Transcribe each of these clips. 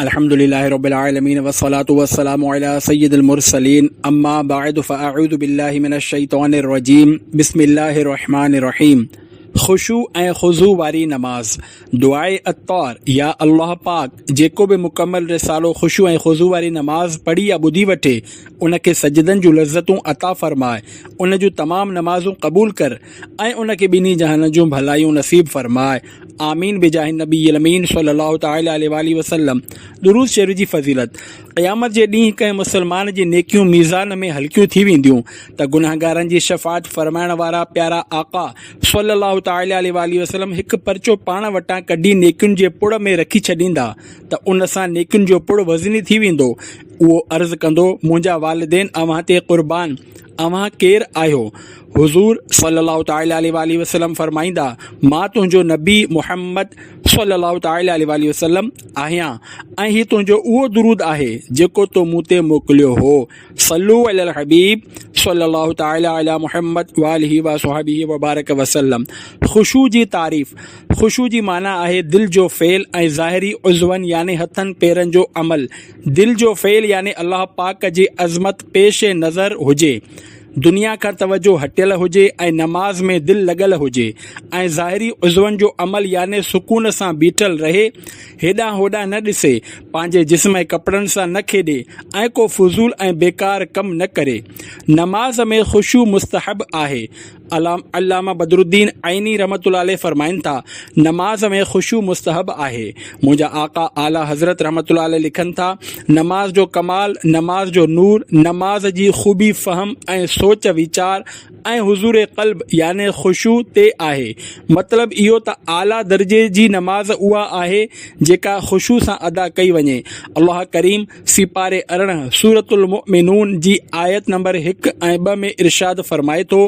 अल्हम्दुलिल्लाहि रब्बिल आलमीन वस्सलातु वस्सलामु अला सय्यिदिल मुरसलीन अम्मा बअद फ़अऊज़ु बिल्लाहि मिनश शैतानिर रजीम बिस्मिल्लाहिर रहमानिर रहीम। खुशू ऐं खुज़ू वारी नमाज दुआए अत्तार या अल्लाह पाक जेको भी मुकम्मल रिसालो खुशू ऐं खुज़ू वारी नमाज पढ़ी या ॿुधी वठे उनखे सजदनि जूं लज़्ज़तूं अता फ़रमाए, उन जूं तमामु नमाज़ूं क़बूल कर ऐं उनखे ॿिन्ही जहान जूं भलायूं नसीब फ़रमाए। आमीन बिजाहि नबील अमीन सल्लल्लाहु तआला अलैहि वसल्लम। दुरूद शरीफ़ जी फ़ज़ीलत। क़यामत जे ॾींहुं कंहिं मुसलमान जी नेकियूं मीज़ान में हल्कियूं थी वेंदियूं त गुनाहगारनि जी शफ़ाअत फ़रमाइण वारा प्यारा आका सल्लल्लाहु तआला अलैहि वसल्लम हिकु परचो पाण वटां कढी नेकियुनि जे पुड़ में रखी छॾींदा त उन सां नेकियुनि जो पुड़ वज़नी थी वेंदो। उहो अर्ज़ु कंदो, मुंहिंजा वालिदैन अव्हां ते क़ुर्बान, अव्हां केरु आहियो? हुज़ूर सल्लल्लाहु तआला अलैहि वसल्लम फ़रमाईंदा, मां तुंहिंजो नबी मुहम्मद सल्लल्लाहु तआला अलैहि वसल्लम आहियां ऐं हीउ तुंहिंजो उहो दुरूद आहे जेको तो मूं ते मोकिलियो हो। सल्लू अलल हबीब सल्लल्लाहु तआला अला मुहम्मद व आलिहि व सहाबिहि व बारक वसल्लम। खुशू जी तारीफ़। खुशू जी माना आहे दिल जो फ़ेल ऐं ज़ाहिरी उज़वन यानी हथनि पेरनि जो अमल। दिल जो फ़ेल यानी अल्लाह पाक जी अज़मत पेश नज़र हुजे, दुनिया खां तवजो हटियल हुजे ऐं नमाज में दिलि लॻल हुजे, ऐं ज़ाहिरी उज़वन जो अमल यानी सुकून सां बीठल रहे, हेॾां होॾां न ॾिसे, पंहिंजे जिस्म ऐं कपिड़नि सां न खेॾे ऐं को फुज़ूल ऐं बेकार कमु न करे। नमाज में ख़ुशू मुस्तहब आहे। अल्लामा बदरुद्दीन आइनी रहमतुल्लाह अलैह फ़रमाइनि था, नमाज में ख़ुशू मुस्तहब आहे। मुंहिंजा आका आला हज़रत रहमतुल्लाह अलैह लिखनि था, नमाज जो कमाल, नमाज जो नूर, नमाज जी ख़ूबी फ़हम ऐं सोच वीचार ऐं हुज़ूर क़ल्ब यानी ख़ुशू ते आहे। मतिलबु इहो त आला दर्जे जी नमाज उहा आहे जेका ख़ुशू सां अदा कई वञे। अल्लाह करीम सिपारे अरिड़हं सूरतुल मुमिनून जी आयत नंबर 1 ऐं 2 में इरशाद फ़रमाए थो,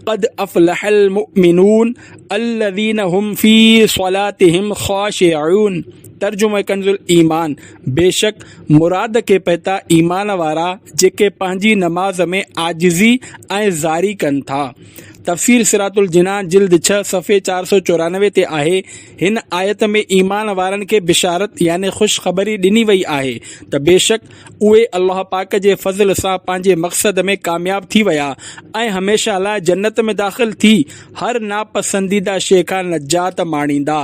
क़द अफ़लहल मुमिनून अल्लज़ीना हुम फ़ी स्वलातिहिम ख़ाशिऊन। तर्जुमो कंज़ुल ईमान, बेशक मुराद के पता ईमान वारा जेके पंहिंजी नमाज में आजिज़ी ऐं ज़ारी कनि था। तफ़सीर सिरातुल जिनान जिल्द 6 सफ़े 494 ते आहे। हिन आयत में ईमान वारनि खे बिशारत यानी ख़ुशख़बरी ॾिनी वई आहे त बेशक उहे अल्लाह पाक जे फज़ल सां पंहिंजे मक़सद में कामयाब थी विया ऐं हमेशह लाइ जन्नत में दाख़िल थी हर नापसंदीदा शइ खां नजात माणींदा।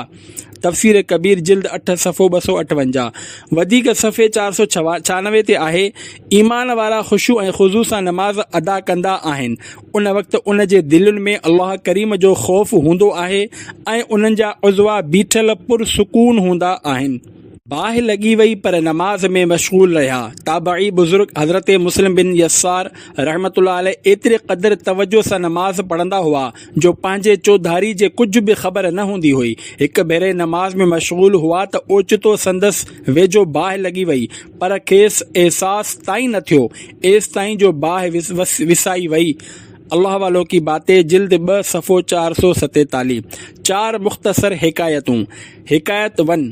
तफ़सीर कबीर जिल्द 8 सफ़ो 258। वधीक सफ़े 496 ते आहे, ईमान वारा ख़ुशू ऐं खुज़ू सां नमाज़ अदा कंदा आहिनि उन वक़्तु उन जे दिलुनि में अल्लाह करीम जो ख़ौफ़ हूंदो आहे ऐं उन्हनि जा उज़वा बीठल पुरसुकून हूंदा आहिनि। बाहि लॻी वई पर नमाज में मशगूल रहिया। ताबई बुज़ुर्ग हज़रत मुस्लिम बिन यसार रहमतुल्लाह अलैह एतिरे क़दर तवजो सां नमाज़ पढ़ंदा हुआ जो पंहिंजे चौधारी जे कुझु बि ख़बर न हूंदी हुई। हिकु भेरे नमाज में मशगूल हुआ त ओचितो संदसि वेझो बाहि लॻी वई पर खेसि एहसास ताईं न थियो एसि ताईं जो बाहि विसाई वई। अल्लाह वालो की बातें जिल्द 2 सफ़ो 447। 4 मुख़्तसर हिकायतूं। हिकायत 1।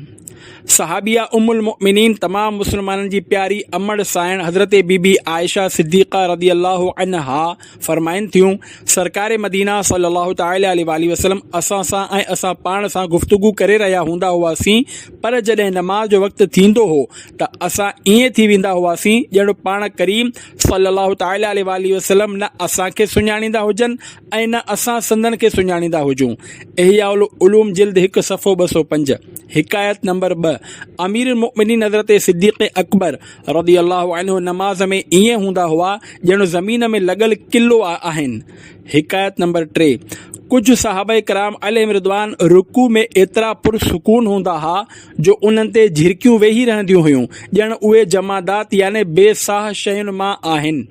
सहाबिया उम्मुल मोमिनीन तमाम मुसलमाननि जी प्यारी अमड़ साइण हज़रत बीबी आयशा सिद्दीक़ा रदी अल्लाह अन्हा फ़रमाइनि थियूं, सरकार मदीना सल्लल्लाहु तआला अलैहि वसल्लम असां सां ऐं असां पाण सां गुफ्तगू करे रहिया हूंदा हुआसीं, पर जॾहिं नमाज जो वक़्तु थींदो हो त असां ईअं थी वेंदा हुआसीं ॼण पाण करीम सल्लल्लाहु तआला अलैहि वसल्लम न असांखे सुञाणींदा हुजनि ऐं न असां संदन खे सुञाणींदा हुजूं। इहयाउल उलूम जिल्द 1 सफ़ो 205। हिकायत नंबर 2। अमीर मुमिनीन हज़रत सिद्दीक़ अकबर रदी अल्लाह अन्हु नमाज में ईअं हूंदा हुआ ॼण ज़मीन में लॻल किलो आहिनि। हिकायत नंबर 3। कुझु सहाबा कराम अलैहिम रिदवान रुकू में एतिरा पुरसुकून हूंदा हुआ जो उन्हनि ते झिरकियूं वेही रहंदियूं हुयूं ॼण उहे जमादात यानी बेसाह शयुनि मां आहिनि।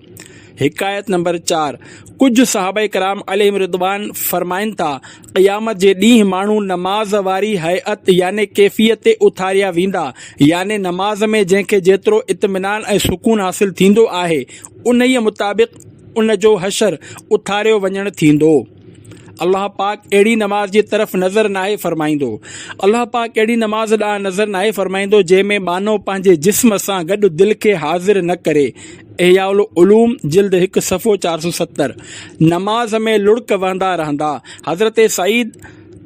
हिकायत नंबर 4। कुझु सहाबा कराम अलैहिम रिदवान फ़रमाइनि था, क़यामत जे ॾींहुं माण्हू नमाज वारी हैअत यानी कैफ़ियत ते उथारिया वेंदा यानी नमाज में जंहिंखे जेतिरो इत्मिनान ऐं सुकून हासिल थींदो आहे उन ई मुताबिक़ उन जो हशर उथारियो वञणु थींदो। अल्लाह पाक अहिड़ी नमाज जी तरफ़ नज़र नाहे फ़रमाईंदो। अल्लाह पाक अहिड़ी नमाज़ ॾांहुं नज़र नाहे फ़रमाईंदो जंहिंमें मानो पंहिंजे जिस्म सां गॾु दिलि खे हाज़िर न करे। इहयाउल उलूम जिल्द 1 सफ़ो 470। नमाज में लुढ़क वहंदा रहंदा। हज़रत सईद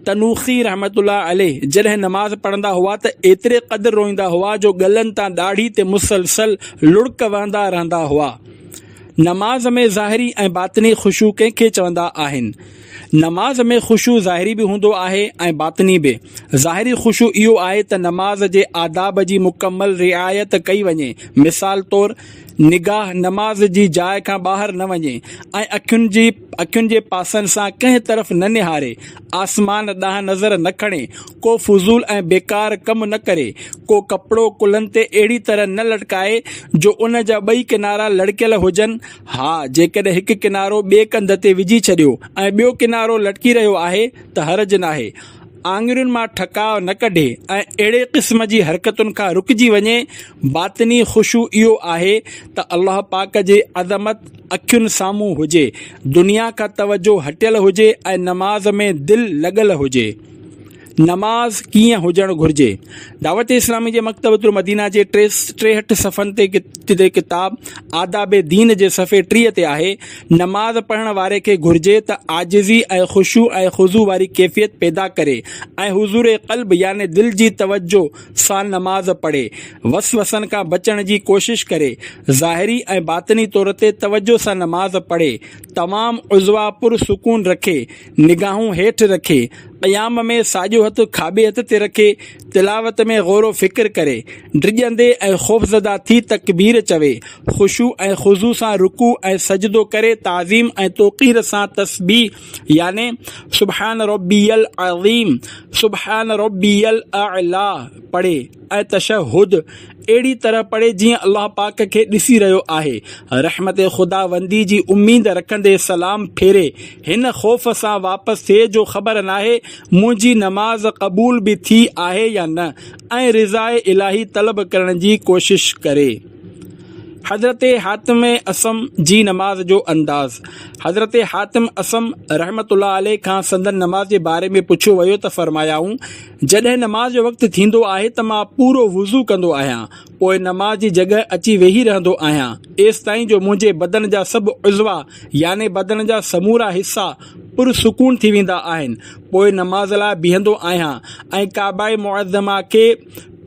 तनूखी रहमतुल्लाह अलैह जॾहिं नमाज़ पढ़ंदा हुआ त एतिरे क़दुरु रोईंदा हुआ जो गलनि तां ॾाढ़ी ते मुसलसल लुड़क वहंदा रहंदा हुआ। नमाज़ में ज़ाहिरी ऐं बातिनी ख़ुशू कंहिंखे चवंदा आहिनि? नमाज़ में ख़ुशू ज़ाहिरी बि हूंदो आहे ऐं बातिनी बि। ज़ाहिरी ख़ुशू इहो आहे त नमाज़ जे आदाब जी मुकमल रिआयत कई वञे। मिसाल तौरु निगाह नमाज़ जी जाइ खां ॿाहिरि न वञे ऐं अखियुनि जे पासनि सां कंहिं तरफ़ न निहारे, आसमान ॾांहुं नज़र न खणे, को फुज़ूल ऐं बेकार कमु न करे, को कपिड़ो कुल्हनि ते अहिड़ी तरह न लटकाए जो उन जा ॿई किनारा लड़कियल हुजनि। हा, जेकॾहिं हिकु किनारो ॿिए कंध ते विझी छॾियो ऐं ॿियो किनारो लटकी रहियो आहे त हर्ज नाहे। आङुरियुनि मां ठकाव न कढे ऐं अहिड़े क़िस्म जी हरकतुनि खां रुकिजी वञे। बातिनी ख़ुशू इहो आहे त अल्लाह पाक जे अज़मत अखियुनि साम्हूं हुजे, दुनिया खां तवजो हटियल हुजे ऐं नमाज़ में दिलि लॻल हुजे। नमाज़ कीअं हुजणु घुरिजे? दावत इस्लामी जे मकतबतुल मदीना जे 63 सफ़नि ते किताब आदाबे दीन जे सफ़े 30 ते आहे, नमाज़ पढ़ण वारे खे घुरिजे त आजिज़ी ऐं ख़ुशू ऐं ख़ुज़ू वारी कैफ़ियत पैदा करे ऐं हुज़ूर क़ल्ब याने दिल जी तवज्जो सां नमाज़ पढ़े, वसवसनि खां बचण जी कोशिश करे, ज़ाहिरी ऐं बातिनी तौर ते तवज्जो सां नमाज़ पढ़े, तमामु उज़वा पुरसुकून रखे, निगाहूं हेठि रखे, क़याम में साॼो हथु खाॿे हथ ते रखे, तिलावत में ग़ौरो फ़िक्र करे, डिॼंदे ऐं ख़ौफ़ज़दा थी तकबीर चवे, ख़ुशू ऐं ख़ुज़ू सां रुकू ऐं सजदो करे, ताज़ीम ऐं तौक़ीर सां तस्बीह याने सुब्हान रब्बियल अज़ीम, सुब्हान रब्बियल अअला पढ़े ऐं तशहुद अहिड़ी तरह पढ़े जीअं अल्लाह पाक खे ॾिसी रहियो आहे। रहमत ख़ुदावंदी जी उम्मीद रखंदे सलाम फेरे, हिन ख़ौफ़ सां वापसि थिए जो ख़बर नाहे मुंहिंजी नमाज़ क़बूल बि थी आहे या न, ऐं रिज़ाए इलाही तलब करण जी कोशिश करे। हज़रत हातिम असम जी नमाज़ जो अंदाज़। हज़रत हातिम असम रहमतुल्लाह अलैह खां संदन नमाज़ जे बारे में पुछियो वियो त फ़रमायाऊं, जॾहिं नमाज़ जो वक़्तु थींदो आहे त मां पूरो वुज़ू कंदो आहियां, पोइ नमाज़ जी जॻह अची वेही रहंदो आहियां एसि ताईं जो मुंहिंजे बदन जा सभु उज़वा याने बदन जा समूरा हिसा पुरसुकून थी वेंदा आहिनि। पोइ नमाज़ लाइ बीहंदो आहियां ऐं काबा मुअज़्ज़मा खे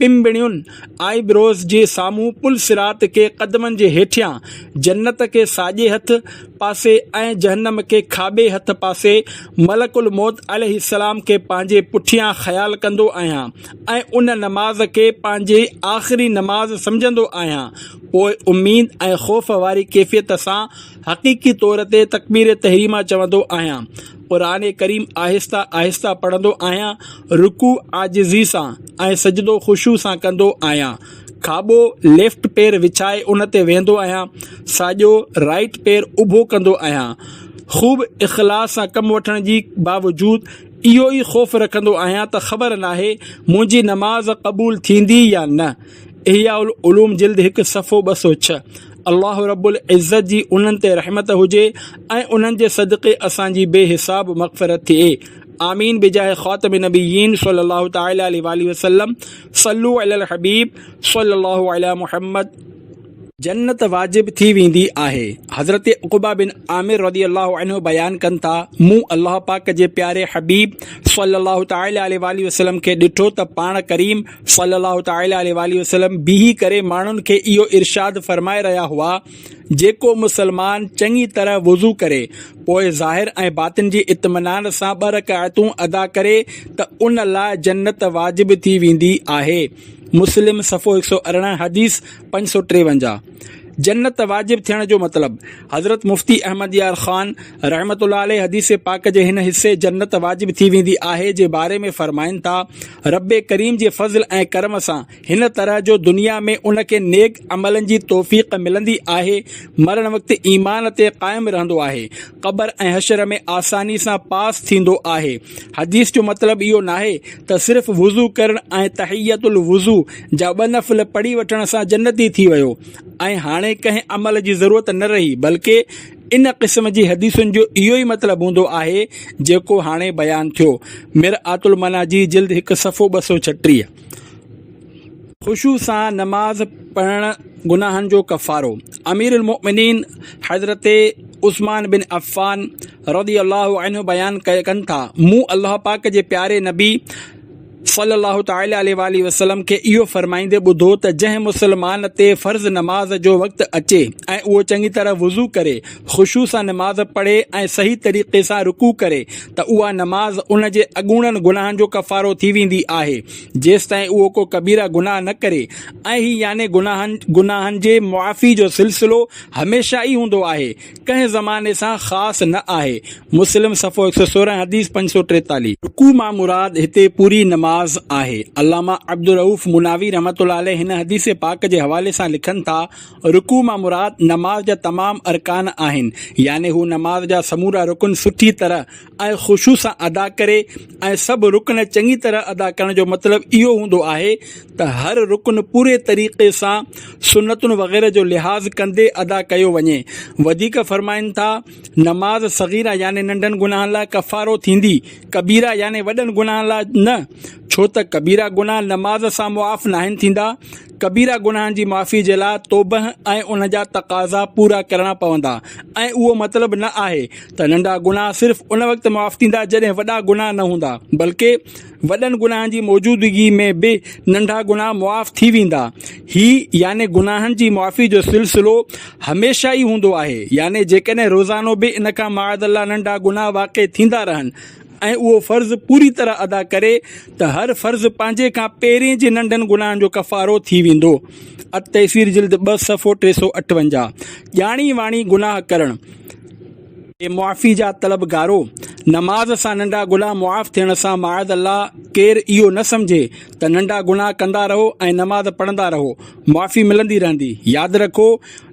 पिंबड़ियुनि आईब्रोज़ जे साम्हूं पुल सिरात के क़दमनि जे हेठियां, जन्नत के साॼे हथ पासे ऐं जहन्नम के खाॿे हथ पासे, मलकुल मौत अलैहिस्सलाम के पंहिंजे पुठियां ख़्यालु कंदो आहियां ऐं उन नमाज़ खे पंहिंजी आख़िरी नमाज़ सम्झंदो आहियां। पोइ उम्मीद ऐं ख़ौफ़ वारी कैफ़ियत सां हक़ीक़ी तौर ते तकबीर तहरीमा चवंदो आहियां। क़ुरान करीम आहिस्ता आहिस्ता पढ़ंदो आहियां, रुकू आजिज़ी सां ऐं सजदो ख़ुशू सां कंदो आहियां। खाॿो लेफ्ट पेर विछाए उन ते वेहंदो आहियां, साॼो राइट पेर उभो कंदो आहियां। ख़ूब इख़लास सां कमु वठण जी बावजूदि इहो ई ख़ौफ़ रखंदो आहियां त ख़बर नाहे मुंहिंजी नमाज़ क़बूल थींदी या न। इहिया उल उलूम जिल्द 1 सफ़ो 206। अल्लाह रब्बुल इज़्ज़त जी उन्हनि ते रहमत हुजे ऐं उन्हनि जे सदक़े असांजी बेहिसाब मग़फ़िरत थिए। आमीन बिजाह ख़ातम नबिय्यीन सल्लल्लाहु तआला अलैहि वसल्लम। सल्लु अलल हबीब सल्लल्लाहु अला मुहम्मद। जन्नत वाजिब थी वेंदी आहे। हज़रत उक़बा बिन आमिर रज़ियल्लाहु अन्हु बयान कनि था, मूं अल्लाह पाक जे प्यारे हबीब सल्लल्लाहु तआला अलैहि वसल्लम खे ॾिठो त पाण करीम सल्लल्लाहु तआला अलैहि वसल्लम बीही करे माण्हुनि खे इहो इरशाद फ़रमाए रहिया हुआ, जेको मुसलमान चङी तरह वुज़ू करे, पोइ ज़ाहिर ऐं बातिन जी इत्मिनान सां 2 रकाअतूं अदा करे त उन लाइ जन्नत वाजिब थी वेंदी आहे। मुस्लिम सफ़ो 118 हदीस 553। जन्नत वाजिब थियण जो मतिलब। हज़रत मुफ्ती अहमद यार ख़ान रहमतुल्लाह अलैह हदीस पाक जे हिन हिस्से जन्नत वाजिब थी वेंदी आहे जे बारे में फ़रमाइनि था, रब्बे करीम जे फ़ज़ल ऐं करम सां हिन तरह जो दुनिया में उनखे नेक अमलनि जी तौफ़ीक़ मिलंदी आहे, मरण वक़्तु ईमान ते क़ाइमु रहंदो आहे, क़ब्र ऐं हशर में आसानी सां पास थींदो आहे। हदीस जो मतिलबु इहो नाहे त सिर्फ़ु वुज़ू करण ऐं तहियतुल वुज़ू जा 2 नफ़िल पढ़ी वठण सां जन्नती थी वियो ऐं हाणे कंहिं अमल जी ज़रूरत न रही, बल्कि इन क़िस्म जी हदीसुनि जो इहो ई मतिलबु हूंदो आहे जेको हाणे बयानु थियो। मिरआतुल मना जी जिल्द 1 सफ़ो 236। खुशू सां नमाज़ पढ़ण गुनाहनि जो कफ़ारो। अमीरुल मोमिनीन हज़रत उस्मान बिन अफ़्फ़ान रज़ी अल्लाहु अन्हु बयान कनि था, मूं अल्लाह पाक जे प्यारे नबी सल्लल्लाहु तआला अलैहि वसल्लम खे इहो फरमाईंदे ॿुधो त जंहिं मुसलमान ते फ़र्ज़ नमाज़ जो वक़्तु अचे ऐं उहो चङी तरह वुज़ू करे ख़ुशू सां नमाज़ पढ़े ऐं सही तरीक़े सां रुकू करे त उहा नमाज़ उन जे अॻूणनि गुनाहनि जो कफ़ारो थी वेंदी आहे जेसिताईं उहो को कबीरा गुनाह न करे। ऐं ही याने गुनाहनि जे मुआफ़ी जो सिलसिलो हमेशह ई हूंदो आहे, कंहिं ज़माने सां ख़ासि न आहे। मुस्लिम सफ़ो 116 हदीस 543। रुकू मां मुराद हिते पूरी नमाज़ आहे। अल्लामा अब्दुल रऊफ़ मुनावी रहमतुल्लाह अलैह हिन हदीस पाक जे हवाले सां लिखनि था, रुकू मां मुराद नमाज़ जा तमाम अरकान आहिनि, याने हू नमाज़ जा समूरा रुकन सुठी तरह ऐं ख़ुशू सां अदा करे। ऐं सभु रुकन चङी तरह अदा करण जो मतिलबु इहो हूंदो आहे त हर रुकन पूरे तरीक़े सां सुन्नतुनि वग़ैरह जो लिहाज़ कंदे अदा कयो वञे। वधीक फरमाइनि था, नमाज़ सगीरा याने नंढनि गुनाहनि लाइ कफ़ारो थींदी, कबीरा याने वॾनि गुनाहनि लाइ न, छो त कबीरा गुनाह नमाज़ सां मुआफ़ नाहिनि थींदा। कबीरा गुनाहनि जी माफ़ी जे लाइ तौबह ऐं उन जा तक़ाज़ा पूरा करणा पवंदा। ऐं उहो मतिलबु न आहे त नंढा गुनाह सिर्फ़ु उन वक़्तु मुआफ़ थींदा जॾहिं वॾा गुनाह न हूंदा, बल्कि वॾनि गुनाहनि जी मौजूदगी में बि नंढा गुनाह मुआफ़ थी वेंदा। ही याने गुनाहनि जी मुआफ़ी जो सिलसिलो हमेशह ई हूंदो आहे, याने जेकॾहिं रोज़ानो बि इन खां माअज़ल्लाह नंढा गुनाह वाक़ई थींदा रहनि ऐं उहो फ़र्ज़ु पूरी तरह अदा करे त हर फ़र्ज़ु पंहिंजे खां पहिरीं जे नंढनि गुनाहनि जो कफ़ारो थी वेंदो। अत-तयसीर जिल्द 2 सफ़ो 358। ॼाणी वाणी गुनाह करणु मुआफ़ी जा तलबगारो। नमाज़ सां नंढा गुनाह मुआफ़ थियण सां माअज़ल्लाह केरु इहो न सम्झे त नंढा गुनाह कंदा रहो ऐं नमाज़ पढ़ंदा रहो, मुआफ़ी मिलंदी रहंदी। यादि रखो,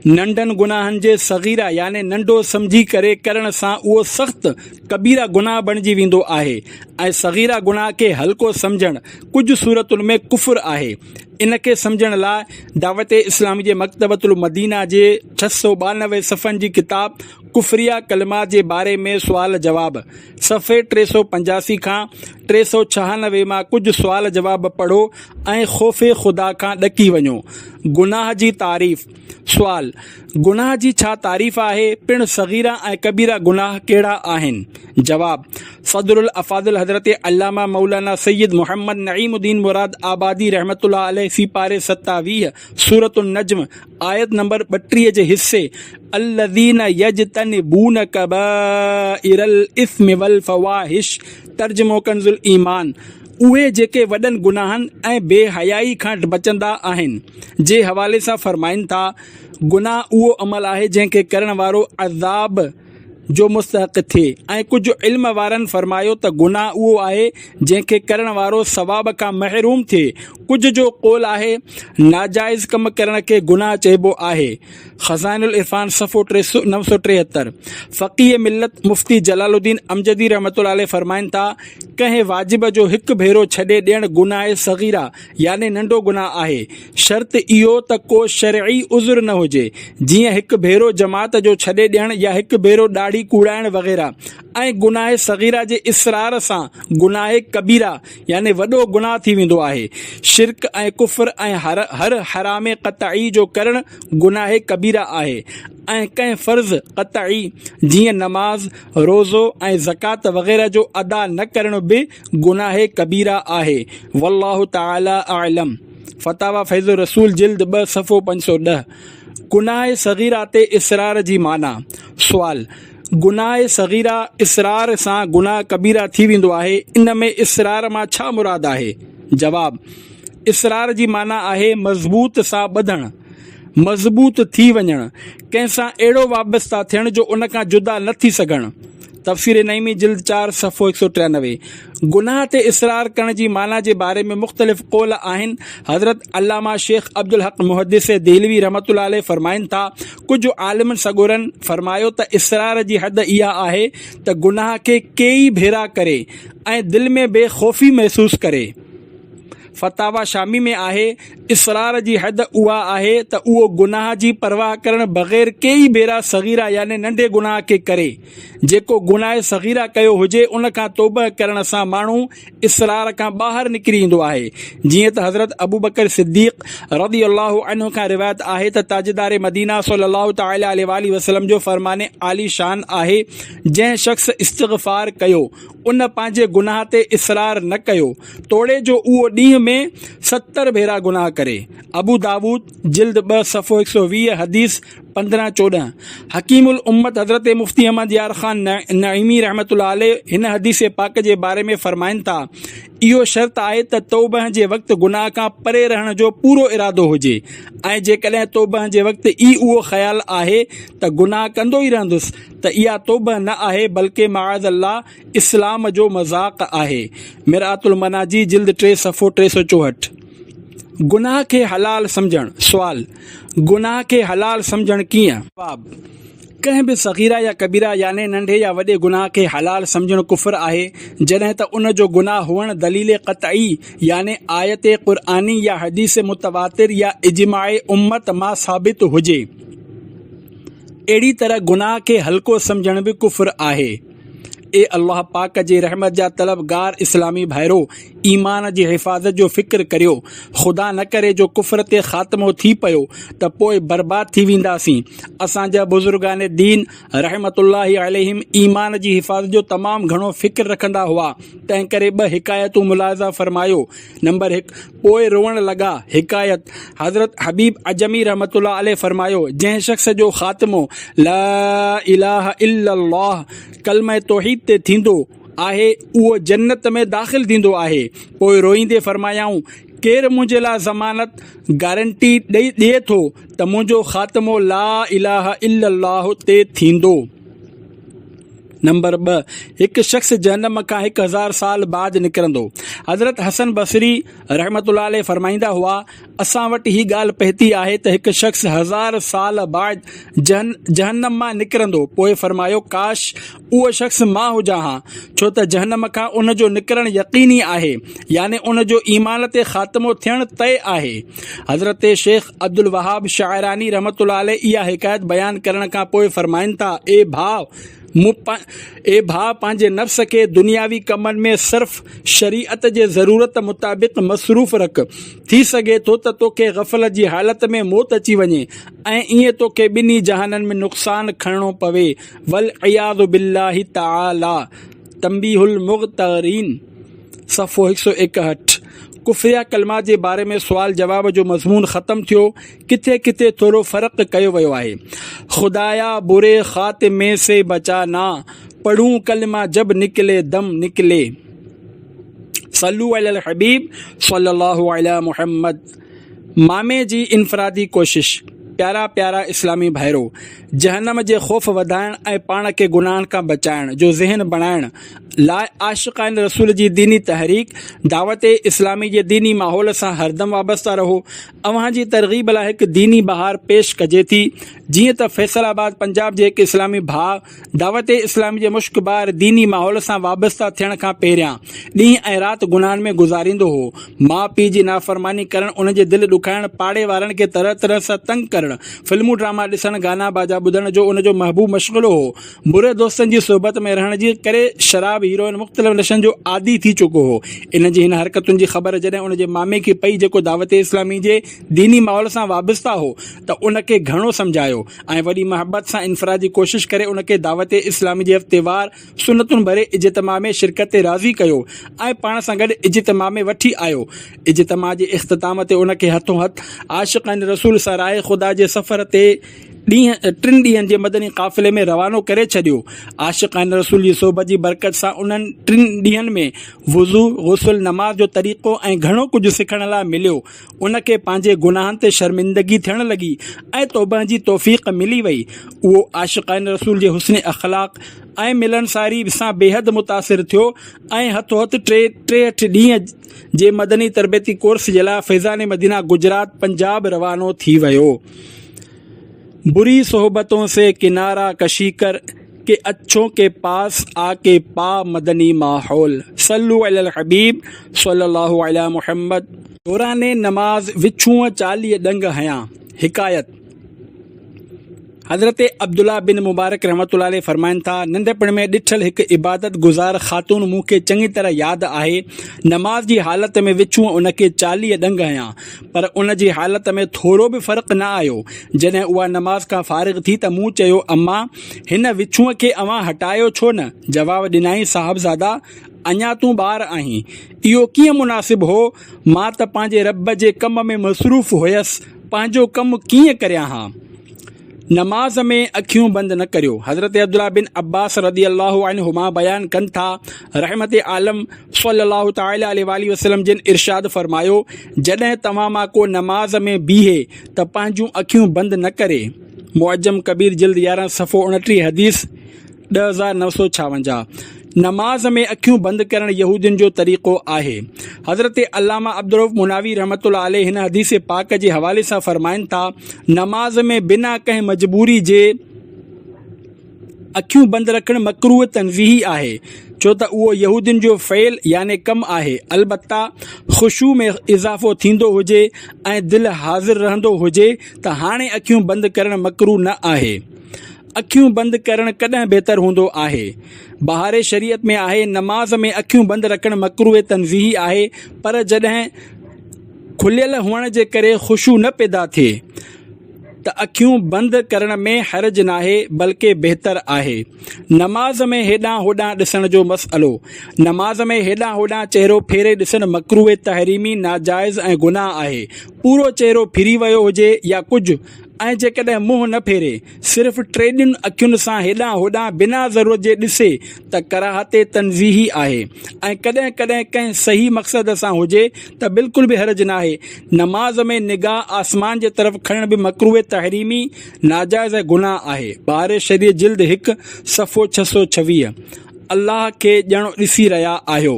नंढनि गुनाहनि जे सगीरा याने नंढो सम्झी करे करण सां उहो सख़्तु कबीरा गुनाह बणिजी वेंदो आहे ऐं सगीरा गुनाह खे हल्को सम्झणु कुझु सूरतुनि में कुफ़ुर आहे। इन खे सम्झण लाइ दावत इस्लामी जे मकतबतुल मदीना जे 692 सफ़नि जी किताब कुफरिया कलमात जे बारे में सुवाल जवाब सफ़े 385 खां 396 मां कुझु सुवाल जवाब पढ़ो ऐं ख़ौफ़े ख़ुदा खां ॾकी वञो। गुनाह जी तारीफ़। सुवाल, गुनाह जी छा तारीफ़ आहे? पिणु सगीरा ऐं कबीरा गुनाह कहिड़ा आहिनि? जवाब, सदरुल अफ़ादिल हज़रत अल्लामा मौलाना सैयद मोहम्मद नईमुद्दीन मुराद आबादी रहमतुल्लाह अलैह फ़ी पारे 27 सूरतुन नज्म आयत नंबर 32 जे हिस्से अल्लज़ीना यजतनिबून कबाइरल इस्मि वल फ़वाहिश तर्जुमो कंज़ुल ईमान, उहे जेके वॾनि गुनाहनि ऐं बेहयाई खां बचंदा आहिनि। जे हवाले सां फरमाइनि था, गुनाह उहो अमल आहे जंहिंखे करण वारो अज़ाब जो मुस्तहक़ थिए। ऐं कुझु इल्म वारनि फरमायो त गुनाह उहो आहे जंहिंखे करण वारो सवाब खां महरूम थिए। कुझु जो कौल आहे नाजाइज़ कम करण खे गुनाह चइबो आहे। ख़ज़ाइनुल इरफ़ान सफ़ो 973। फ़क़ीह मिल्लत मुफ़्ती जलालुद्दीन अमजदी रहमतुल्लाह अलैह फरमाइनि था, कंहिं वाजिब जो हिकु भेरो छॾे ॾियणु गुनाह सगीरा याने नंढो गुनाह आहे, शर्त इहो त को शरई उज़ुर न हुजे, जीअं हिकु भेरो जमात जो छॾे ॾियणु या हिकु भेरो ॾाढ़ी कूड़ाइण वग़ैरह। ऐं गुनाह सगीरा जे इसरार सां गुनाह कबीरा याने वॾो गुनाह थी वेंदो आहे। शिरक ऐं कुफ़र ऐं हर हराम क़तई जो करणु गुनाह कबीरा आहे। ऐं कंहिं फ़र्ज़ क़तई जीअं नमाज, रोज़ो ऐं ज़कात वग़ैरह जो अदा न करणु बि गुनाह कबीरा आहे। वल्लाहु तआला आलम। फतावा फैज़ रसूल जिल्द 2 सफ़ो 510। गुनाह सगीरा ते इसरार जी माना। सुवाल, गुनाह सगीरा इसरार सां गुनाह कबीरा थी वेंदो आहे, इन में इसरार मां छा मुराद आहे? जवाब, इसरार जी माना आहे मज़बूत सां ॿधणु, मज़बूत थी वञणु, कंहिंसां अहिड़ो वाबस्ता थियणु जो उन खां जुदा न थी सघणु। तफ़सीर नईमी जिल्द 4 सफ़ो 193। गुनाह ते इसरार करण जी माना जे बारे में मुख़्तलिफ़ क़ौल आहिनि। हज़रत अल्लामा शेख अब्दुल हक़ मुहद्दिस देलवी रहमतुल्लाह अलैह फरमाइनि था, कुझु आलिमनि सगोरनि फरमायो त इसरार जी हद इहा आहे त गुनाह खे कई भेरा करे ऐं दिलि में बेख़ौफ़ी महसूस करे। फतावा शामी में आहे, इसरार जी हद उहा आहे त उहो गुनाह जी परवाह करण बग़ैर कई भेरा सगीरा यानी नंढे गुनाह खे करे। जेको गुनाह सगीरा कयो हुजे उन खां तौबह करण सां माण्हू इसरार खां ॿाहिरि निकिरी ईंदो आहे। जीअं त हज़रत अबू बकर सिद्दीक़ रज़ी अल्लाहु अन्हु खां रिवायत आहे त ताजदार मदीना सल्लल्लाहु तआला अलैहि वसल्लम जो फरमाने आली शान आहे, जंहिं शख़्स इस्तिग़फ़ार कयो उन पंहिंजे गुनाह ते इसरार न कयो तोड़े जो उहो ॾींहं में 70 भेरा गुनाह करे। अबू दाऊद जिल्द 2 सफ़ो 120 हदीस 15-14। हकीमुल उम्मत हज़रत मुफ्ती अहमद यार ख़ान नईमी रहमतुल्लाह अलैह हिन हदीस पाक जे बारे में फरमाइनि था, इहो शर्त आहे त तौबह जे वक़्तु गुनाह खां परे रहण जो पूरो इरादो हुजे ऐं जेकॾहिं तौबह जे वक़्तु ई उहो ख़्यालु आहे त गुनाह कंदो ई रहंदुसि त इहा तौबह न आहे बल्कि माअज़ल्लाह इस्लाम जो मज़ाक़ आहे। मिरातुल मनाजी जिल्द 3 सफ़ो 364। गुनाह खे हलाल सम्झणु। सुवाल, गुनाह खे हलाल सम्झणु कीअं? जवाब, कंहिं बि सगीरा या कबीरा यानी नंढे या वॾे गुनाह खे हलाल सम्झणु कुफ़र आहे जॾहिं त उन जो गुनाह हुअणु दलील क़तई यानी आयत क़ुरआनी या हदीस मुतवातिर या इजमाए उम्मत मां साबित हुजे। अहिड़ी तरह गुनाह खे हल्को सम्झणु बि कुफ़र आहे। ए अल्लाह पाक जे रहमत जा तलबगार इस्लामी भाइरो, ईमान जी हिफ़ाज़त जो फ़िक्र करियो। ख़ुदा न करे जो कुफ़र ते ख़ात्मो थी पियो त पोइ बर्बाद थी वेंदासीं। असांजा बुज़ुर्गान दीन रहमतुल्लाहि अलैहिम ईमान जी हिफ़ाज़त जो तमामु घणो फ़िक्र रखंदा हुआ। तंहिं करे 2 हिकायतूं मुलाज़ा फ़रमायो। नंबर 1, पोइ रोअण लॻा। हिकायत हज़रत हबीब अजमी रहमतुल्लाह अलैह फ़रमायो, जंहिं शख़्स जो ख़ात्मो ला इलाहा इल्लल्लाह कलमा तौहीद ते थींदो आहे उहो जन्नत में दाख़िल थींदो आहे। पोइ रोईंदे फरमायाऊं, केरु मुंहिंजे लाइ ज़मानत गारंटी ॾिए थो त मुंहिंजो ख़ात्मो ला इलाहा इल्लल्लाह ते थींदो। नंबर 2, हिकु शख़्स जहन्नम खां 1000 साल बाद निकिरंदो। हज़रत हसन बसरी रहमतुल्लाह अलैह फरमाईंदा हुआ, असां वटि ही ॻाल्हि पहुती आहे त हिकु शख़्स 1000 साल बाद जहन्नम मां निकिरंदो। पोइ फरमायो, काश उहो शख़्स मां हुजां हा, छो त जहन्नम खां उन जो निकिरणु यकीनी आहे यानी उन जो ईमान ते ख़ात्मो थियणु तय आहे। हज़रत शेख अब्दुल वहाब शाइरानी रहमतुल्लाह अलैह इहा हिकायत बयानु करण खां पोइ फरमाइनि था, ए भाउ पंहिंजे नफ़्स खे दुनियावी कमनि में सिर्फ़ शरीयत जे ज़रूरत मुताबिक़ मसरूफ़ रख। थी सघे थो त तोखे ग़फ़लत जी हालत में मौत अची वञे ऐं ईअं तोखे ॿिन्ही जहाननि में नुक़सानु खणणो पवे। वल इयाज़ु बिल्लाहि तआला। तंबीहुल मुग़तरीन सफ़ो 161। कुफ़रिया कलमा जे बारे में सुवाल जवाब जो मज़मून ख़त्म थियो। किथे किथे थोरो फ़र्क़ु कयो वियो आहे। खुदाया बुरे ख़ातिमे से बचाना, पढ़ूं कलमा जब निकले दम निकले। सल्लू अलल हबीब सल्लल्लाहु अलैहि मुहम्मद। मामे जी इनफरादी कोशिश। प्यारा प्यारा इस्लामी भाइरो, जहन्नम जे ख़ौफ़ वधाइण ऐं पाण खे गुनाहनि खां बचाइण जो ज़हन बणाइण लाइ आशिक़ान रसूल जी दीनी तहरीक दावत इस्लामी जे दीनी माहौल सां हरदम वाबस्ता रहो। अव्हां जी तरग़ीब लाइ हिकु दीनी बहार पेश कजे थी। जीअं त फैसलाबाद पंजाब जे हिकु इस्लामी भाउ दावत इस्लामी जे मुश्कबार दीनी माहौल सां वाबस्ता थियण खां पहिरियां ॾींहं ऐं राति गुनाहनि में गुज़ारींदो हो। माउ पीउ जी नाफ़रमानी करणु, उन जे दिलि ॾुखाइण, पाड़े वारनि खे तरह तरह सां तंग करणु, फिल्मूं ड्रामा ॾिसणु, गाना बाजा ॿुधण जो उन जो महबूब मशग़ूलो हो। बुरे दोस्तनि जी सोबत में रहण जे करे शराब, हीरोइन, मुख़्तलिफ़ नशनि जो आदी थी चुको हो। इन जी हिन हरकतुनि जी ख़बर जॾहिं उन जे मामे खे पई जेको दावत इस्लामी जे दीनी माहौल सां वाबस्ता हो, त उन खे घणो सम्झायो ऐं वॾी महबत सां इनफरादी कोशिश करे उन खे दावत इस्लामी जे हफ़्तेवार सुनतुनि भरे इज्तिमा में शिरकत ते राज़ी कयो ऐं पाण सां गॾु इज्तिमा में वठी आयो। इज्तिमा जे इख़्तिताम ते उन खे हथों हथ आशिक़ान रसूल सां राहे ख़ुदा जे सफ़र ते 3 ॾींहनि जे मदनी क़ाफ़िले में रवानो करे छॾियो। आशिक़ान रसूल जी सोबत जी बरकत सां उन्हनि 3 ॾींहनि में वुज़ू, गुस्ल, नमाज़ जो तरीक़ो ऐं घणो कुझु सिखण लाइ मिलियो। उन खे पंहिंजे गुनाहनि ते शर्मिंदगी थियण लॻी ऐं तौबह जी तौफ़ीक़ मिली वई। उहो आशिक़ान रसूल जे हुस्न अख़लाक़ ऐं मिलनसारी सां बेहद मुतासिर थियो ऐं हथो हथ 63 ॾींहं जे मदनी तरबियती कोर्स जे लाइ फैज़ान मदीना गुजरात पंजाब रवानो थी वियो। बुरी सोहबतों से किनारा कशी कर, के अच्छों के पास आके पा मदनी माहौल। सल्लु अलल हबीब सल्लल्लाहु अलैहि मुहम्मद। दौराने नमाज विछूअ 40 डंग हयां। हिकायत हज़रत अब्दुल्ला बिन मुबारक रहमतुल्लाह अलैहि फरमाइनि था, नंढपण में ॾिठल हिकु इबादत गुज़ार ख़ातून मूंखे चङी तरह यादि आहे। नमाज जी हालत में विछूअ उनखे 40 डंग हयां, पर उन जी हालत में थोरो बि फ़र्क़ु न आयो। जॾहिं उहा नमाज खां फ़ारिग़ थी त मूं चयो, अम्मा हिन विछूअ खे अव्हां हटायो छो न? जवाब ॾिनई, साहिबज़ादा अञा तूं ॿार आहीं, इहो कीअं मुनासिबु हो? मां त पंहिंजे रब जे कम में मसरूफ़ हुयसि, पंहिंजो कमु कीअं करियां हा? नमाज में अखियूं बंदि न करियो। हज़रत अब्दुल्ला बिन अब्बास रदी अल्लाहु अन्हुमा बयान कनि था, रहमत आलम सल्लल्लाहु तआला अलैहि वसल्लम जिन इरशाद फरमायो, जॾहिं तव्हां मां को नमाज में बीहे त पंहिंजूं अखियूं बंदि न करे। मुअज्जम कबीर जिल्द 11 सफ़ो 29 हदीस 10956। नमाज में अखियूं बंदि करण यहूदियुनि जो तरीक़ो आहे। हज़रत अल्लामा अब्दुर्रऊफ़ मुनावी रहमतुल्लाह अलैहि हिन हदीस पाक जे हवाले सां फरमाइनि था, नमाज में बिना कंहिं मजबूरी जे अखियूं बंदि रखणु मकरूह तंज़ीही आहे, छो त उहो यहूदियुनि जो फ़इल याने कमु आहे। अलबत्ता ख़ुशू में इज़ाफ़ो थींदो हुजे ऐं दिलि हाज़िर रहंदो हुजे त हाणे अखियूं बंदि करणु मकरूह न आहे। अखियूं बंदि करणु कॾहिं बहितर हूंदो आहे? बहारे शरीयत में आहे, नमाज में अखियूं बंदि रखणु मकरूह तंज़ीही आहे, पर जॾहिं खुलियल हुअण जे करे ख़ुशू न पैदा थिए त अखियूं बंदि करण में हर्ज नाहे, बल्कि बहितर आहे। नमाज में हेॾां होॾां ॾिसण जो मसइलो। नमाज में हेॾां होॾां चहिरो फेरे ॾिसणु मकरूह तहरीमी नाजाइज़ ऐं गुनाह आहे। पूरो चहिरो फिरी वियो हुजे या कुझु, ऐं जेकॾहिं मुंहुं न फेरे सिर्फ़ टिनि अखियुनि सां हेॾां होॾां बिना ज़रूरत जे ॾिसे त कराहत तंज़ीही आहे, ऐं कॾहिं कॾहिं कंहिं सही मक़सद सां हुजे त बिल्कुलु बि हर्ज नाहे। नमाज में निगाह आसमान जे तरफ़ खणण बि मकरूह तहरीमी नाजाइज़ ऐं गुनाह आहे। ॿार शरीय जिल्द 1 सफ़ो 626। अल्लाह खे ॼणो ॾिसी रहिया आहियो।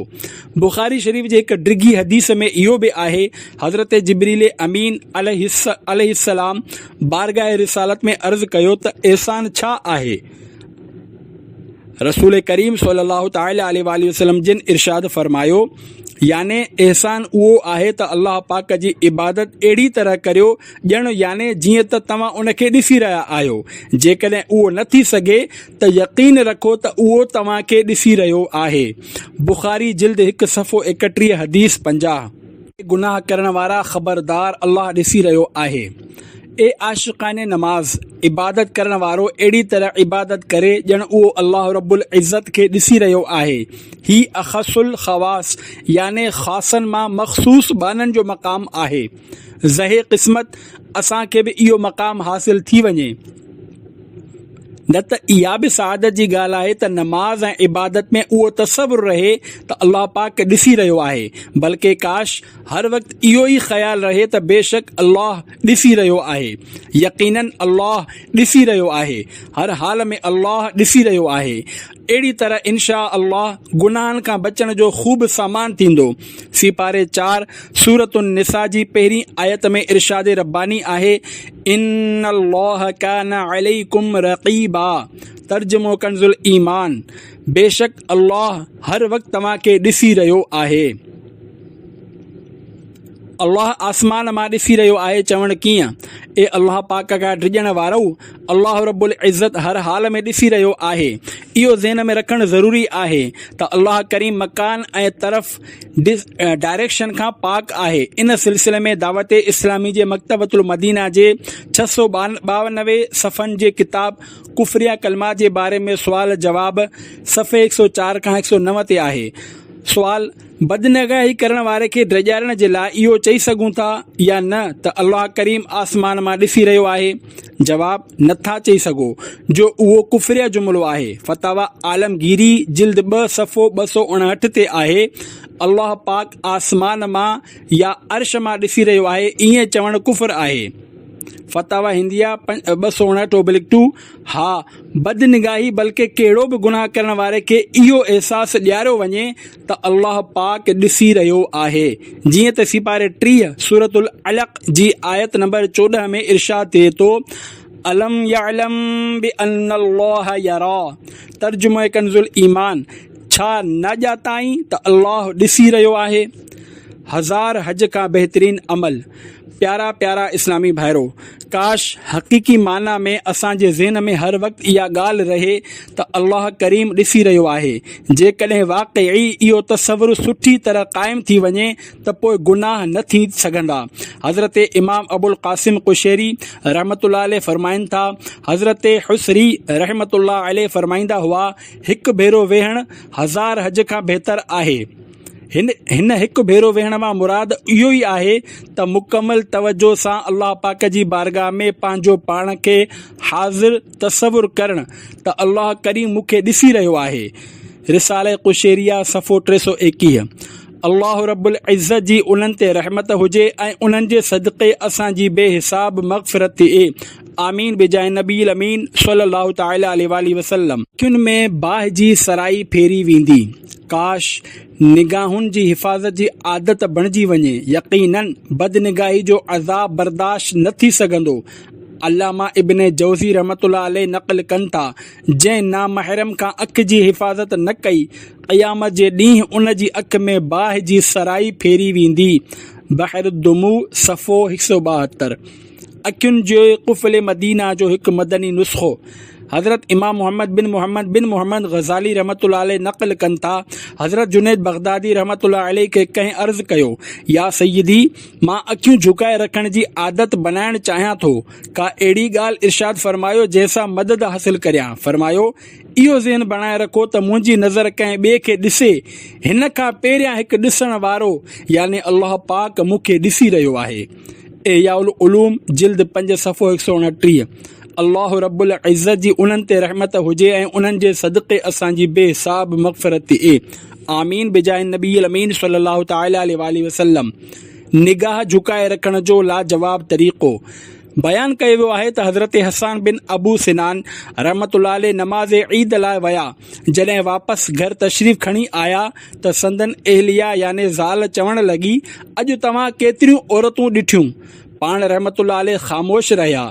बुख़ारी शरीफ़ जे हिकु डिघी हदीस में इहो बि आहे, हज़रत जिब्रील अमीन अलैहिस्सलाम बारगाह रिसालत में अर्ज़ कयो त एहसान छा आहे? रसूल करीम सल्लल्लाहु तआला अलैहि वसल्लम जिन इरशाद फरमायो, याने एहसान उहो आहे त अल्लाह पाक जी इबादत अहिड़ी तरह करियो ॼण याने जीअं त तव्हां उनखे ॾिसी रहिया आहियो। जेकॾहिं उहो न थी सघे त यकीन रखो त उहो तव्हांखे ॾिसी रहियो आहे। बुख़ारी जिल्द 1 सफ़ो 31 हदीस 50। गुनाह करण वारा ख़बरदार, अल्लाह ॾिसी रहियो आहे। ए आशिक़ाने नमाज, इबादत करण वारो अहिड़ी तरह इबादत करे ॼण उहो अल्लाह रब्बुल इज़्ज़त खे ॾिसी रहियो आहे। ही अख़सुल ख़वास याने ख़ासनि मां मख़सूस बाननि जो मक़ाम आहे। ज़हे क़िस्मत असांखे बि इहो मक़ाम हासिल थी वञे, न त इहा बि सआदत जी ॻाल्हि आहे त नमाज ऐं इबादत में उहो तसवुरु रहे त अल्लाह पाक ॾिसी रहियो आहे, बल्कि काश हर वक़्तु इहो ई ख़्यालु रहे त बेशक अल्लाह ॾिसी रहियो आहे। यक़ीनन अल्लाह ॾिसी रहियो आहे, हर हाल में अल्लाह ॾिसी रहियो आहे। अहिड़ी तरह इंशा अल्लाह गुनाहनि खां बचण जो ख़ूब सामान थींदो। सिपारे 4 सूरतुन निसा जी पहिरीं आयत में इरशाद रब्बानी आहे, इन्नल्लाह कान अलैकुम रक़ीबा। तर्जुमो कंज़ुल ईमान, बेशक अल्लाह हर वक़्तु तव्हांखे ॾिसी रहियो आहे। अल्लाह आसमान मां ॾिसी रहियो आहे चवण कीअं? ए अल्लाह पाक खां डिॼण वारो, अल्लाह रब्बुल इज़्ज़त हर हाल में ॾिसी रहियो आहे। इहो ज़हन में रखणु ज़रूरी आहे त अल्लाह करीम मकान ऐं तरफ़ डायरेक्शन खां पाक आहे। इन सिलसिले में दावत इस्लामी जे मकतबतुल मदीना जे 692 सफ़नि जे किताब कुफरिया कलमा जे बारे में सुवाल जवाब सफ़े 104 खां 109 ते आहे। सुवाल, बदनगाही करण वारे खे ड्रॼाइण जे लाइ इहो चई सघूं था या न त अल्लाह करीम आसमान मां ॾिसी रहियो आहे? जवाब, नथा चई सघो, जो उहो कुफरिया जुमिलो आहे। फतावा आलमगीरी जिल्द 2 सफ़ो 259 ते आहे, अल्लाह पाक आसमान मां या अर्श मां ॾिसी रहियो आहे, ईअं चवणु कुफर आहे। फतावा हिंदिया 259/2, हा, बदनिगाही बल्कि कहिड़ो बि गुनाह करण वारे खे इहो अहसासु ॾियारियो वञे त अल्लाह पाक ॾिसी रहियो आहे। जीअं त सिपारे 3 सूरतुल अलक़ जी आयत नंबर 14 में इरशाद थिए थो, अलम यअलम बिअन्नल्लाह यरा। तर्जुमो कंजुल ईमान, छा न ॼाताई त अल्लाह ॾिसी रहियो आहे। हज़ार हज का बेहतरीन अमल। प्यारा प्यारा इस्लामी भाइरो, काश हक़ीक़ी माना में असांजे ज़हन में हर वक़्तु इहा ॻाल्हि रहे त अल्लाह करीम ॾिसी रहियो आहे। जेकॾहिं वाक़ई इहो तसवुरु सुठी तरह क़ाइमु थी वञे त पोइ गुनाह न थी सघंदा। हज़रत इमाम अबुल क़ासिम कुशैरी रहमतुल्लाह अलैह फरमाइनि था, हज़रत हुसरी रहमतुल्लाह अलैह फरमाईंदा हुआ, हिकु भेरो वेहणु हज़ार हज खां बहितर आहे। हिन हिकु भेरो वेहण मां मुराद इहो ई आहे त मुकमल तवजो सां अल्लाह पाक जी बारगाह में पंहिंजो पाण खे हाज़िर तसवुरु करणु त अल्लाह करीम मूंखे ॾिसी रहियो आहे। रिसाले कुशैरिया सफ़ो 321। अल्लाह रब्बुल इज़्ज़त जी उन्हनि ते रहमत हुजे ऐं उन्हनि जे सदक़े असांजी बेहिसाब मग़फ़िरत थिए। आमीन बिजाए नबी अमीन सल्लल्लाहु तआला अलैहि वसल्लम। किन में बाह जी सराई फेरी वेंदी। काश निगाहुनि जी हिफ़ाज़त जी आदत बणिजी वञे। यक़ीनन बदनिगाही जो अज़ाब बर्दाश्त न थी सघंदो। अल्लामा इब्न जौज़ी रहमतुल्लाह अलैह नक़ल कनि था, जंहिं नामहरम खां अखि जी हिफ़ाज़त न कई, क़यामत जे ॾींहुं उन जी अखि में बाह जी सराई फेरी वेंदी। बहरुद्दुमू सफ़ो 172। अखियुनि जे क़ुफ़्ल मदीना जो हिकु मदनी नुस्ख़ो। हज़रत इमाम मोहम्मद बिन मोहम्मद ग़ज़ाली रहमतुल्लाह अलैह नक़ल कनि था, हज़रत जुनैद बग़दादी रहमतुल्लाह अलैह खे कंहिं अर्ज़ु कयो, या सैयदी, मां अखियूं झुकाए रखण जी आदत बनाइणु चाहियां थो। का अहिड़ी ॻाल्हि इरशाद फ़रमायो जंहिंसां मदद हासिल करियां। फ़रमायो, इहो ज़हन बणाए रखो त मुंहिंजी नज़र कंहिं ॿिए खे ॾिसे, हिन खां पहिरियां हिकु ॾिसण वारो यानी अल्लाह पाक मूंखे ॾिसी रहियो आहे। इहयाउल उलूम जिल्द 5 सफ़ो 129। अल्लाह रब्बुल इज़्ज़त जी उन्हनि ते रहमत हुजे ऐं उन्हनि जे सदक़े असांजी बेहिसाब मग़फ़िरत थिए। आमीन बिजाए नबी अमीन सल्लल्लाहु तआला अलैहि वसल्लम। निगाह झुकाए रखण जो लाजवाब तरीक़ो। बयान कयो वियो आहे त हज़रत हसन बिन अबू सिनान रहमतुल्लाह अलैह नमाज़ ईद लाइ विया। जॾहिं वापसि घर तशरीफ़ खणी आया त संदन एहलिया याने ज़ाल चवणु लॻी, अॼु तव्हां केतिरियूं औरतूं ॾिठियूं? पाण रहमतुल्लाह अलैह ख़ामोश रहिया।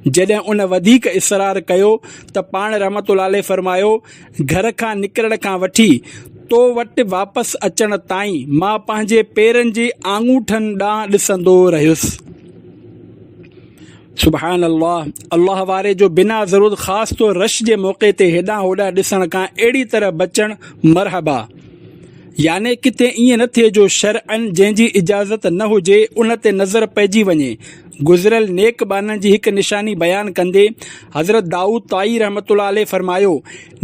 जॾहिं उन वधीक इसरार कयो त पाण रहमतुल्लाह अलैह फरमायो, घर खां निकिरण खां वठी तो वटि वापसि अचण ताईं मां पंहिंजे पेरनि जे आङूठनि ॾांहुं ॾिसंदो रहियुसि। सुभान अल्लाह। अल्लाह वारे जो बिना ज़रूरत ख़ासि तौर रश जे मौक़े ते हेॾां होॾां ॾिसण खां अहिड़ी तरह बचणु मरहबा। याने किथे ईअं न थिए जो शरअन जंहिंजी इजाज़त न हुजे उन ते नज़र पइजी वञे। गुज़िरियल नेक बाननि जी हिकु निशानी बयानु कंदे हज़रत दाऊद ताई रहमतुल्लाह अलैह फरमायो,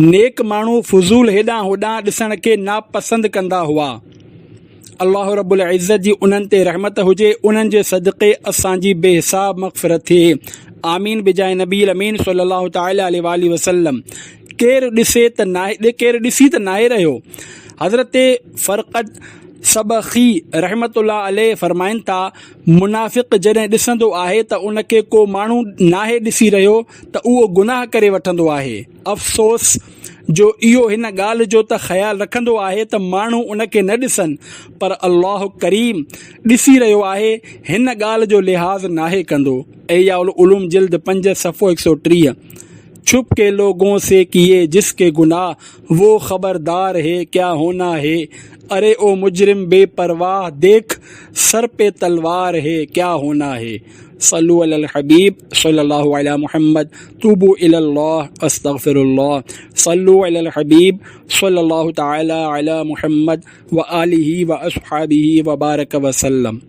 नेक माण्हू फुज़ूल हेॾां होॾां ॾिसण खे नापसंद कंदा हुआ। अल्लाह रब्बुल इज़्ज़त जी उन्हनि ते रहमत हुजे, उन्हनि जे सदक़े असांजी बेहिसाब मग़फ़िरत थिए। आमीन बिजाए नबी अमीन सल्लल्लाहु तआला अलैहि वसल्लम। केरु ॾिसे त नाहे, केरु ॾिसी त नाहे रहियो। हज़रत फ़रक़त सबख़ी रहमतुल्लाह अलैह फरमाइनि था, मुनाफ़िक़ जॾहिं ॾिसंदो आहे त उनखे को माण्हू नाहे ॾिसी रहियो त उहो गुनाह करे वठंदो आहे। अफ़सोस जो इहो हिन ॻाल्हि जो त ख़्यालु रखंदो आहे त माण्हू उनखे न ॾिसनि, पर अल्लाह करीम ॾिसी रहियो आहे, हिन ॻाल्हि जो लिहाज़ नाहे कंदो। इहयाउल उलूम जिल्द 5 सफ़ो 130। छुप के लोगों से किए जिसके गुनाह वो खबरदार है क्या होना है। अरे ओ मुजरिम बेपरवाह देख सर पे तलवार है क्या होना है। सल्लु अलल हबीब सल्लल्लाहु अलैहि मुहम्मद तूबू इलल्लाह अस्तगफिरुल्लाह। सल्लु अलल हबीब सल्लल्लाहु तआला अला मुहम्मद व आलिहि व अस्हाबिहि व बारक वसल्लम।